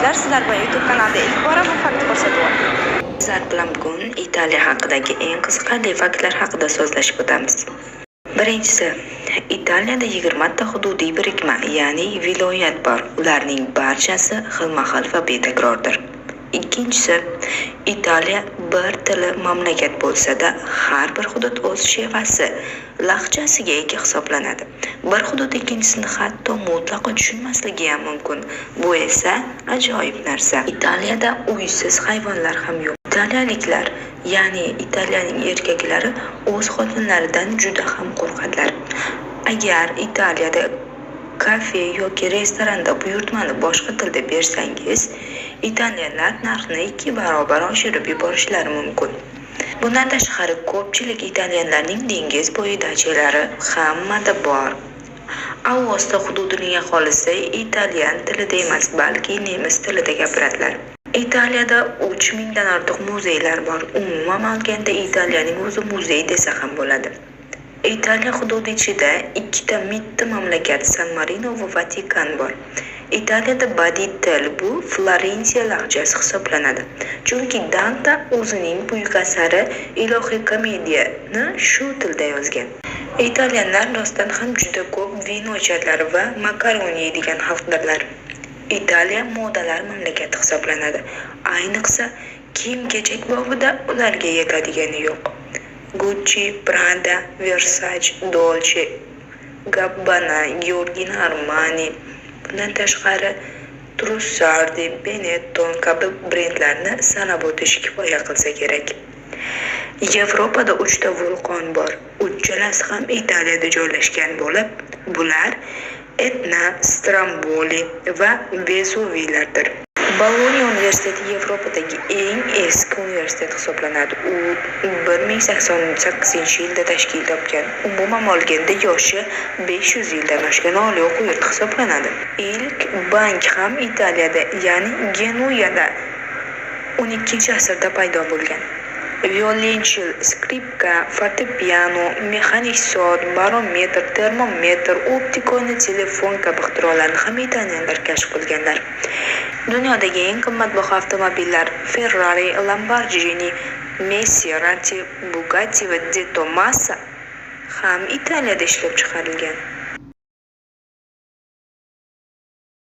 Tabriklar, sizlar bilan YouTube kanalida ilk bora bu faktni ko'rsatyapman. Sizlar bilan bugun Italiya haqidagi eng qiziqarli faktlar haqida so'zlashib o'tamiz. Birinchisi, Italiyada 20 ta hududiy birikma, ya'ni viloyat bor. Ularning barchasi xilma-xil va betakrordir. Ikkinchisi, Italiya bir tilli mamlakat bo'lsa-da, har bir hudud o'z shevasi, lahjasiga ega hisoblanadi. Bir hudud ikkinchisini hatto mutlaqo tushunmasligi ham mumkin. Bu esa ajoyib narsa. Italiyada uysiz hayvonlar ham yo'q. Italiyaliklar, ya'ni Italiyaning erkaklari o'z xotinlaridan juda ham qo'rqadilar. Agar Italiyada kafe yoki restoranda buyurtmani boshqa tilda bersangiz, italyanlar narxni 2 barobar oshirib yuborishlari mumkin. Bundan tashqari ko'pchilik italyanlarning dengiz bo'yi dachalari hammada bor. Aosta hududining aholisi italyan tilida emas, balki nemis tilida gapiradilar. Italiyada 3000 dan ortiq muzeylar bor. Umuman olganda Italiyaning o'zi muzey desa ham bo'ladi. Italiya hududi ichida ikkita mitti mamlakat San Marino va Vatikan bor. Italiyada badiiy til bu Florensiya lahjasi hisoblanadi. Chunki Dante o'zining buyuk asari Ilohiy komediyani shu tilda yozgan. Italyanlar rostdan ham juda ko'p vino ichadilar va makaron yeydigan xalqdirlar. Italiya modalar mamlakati hisoblanadi. Ayniqsa kiyim-kechak bobida ularga yetadigani yo'q. Gucci, Prada, Versace, Dolce Gabbana, Giorgio Armani, bundan tashqari Trussardi, Benetton kabi brendlarni sanab o'tish kifoya qilsa kerak. Yevropada 3 ta vulqon bor. Uchalasi ham Italiyada joylashgan bo'lib, bular Etna, Stromboli va Vesuviylardir. Bologna universiteti Yevropadagi eng eski universitet hisoblanadi. U 1088-yilda tashkil topgan. Umuman olganda yoshi 500 yildan oshgan oliy o'quv yurti hisoblanadi. Ilk bank ham Italiyada, ya'ni Genuyada 12-asrda paydo bo'lgan. Violonchel, skripka, fortepiano, mexanik soat, barometr, termometr, optikoni telefon kabi ixtirolarni ham italyanlar kashf qilganlar. Dunyodagi eng qimmatbaho avtomobillar Ferrari, Lamborghini, Maserati, Bugatti va De Tomaso ham Italiyada ishlab chiqarilgan.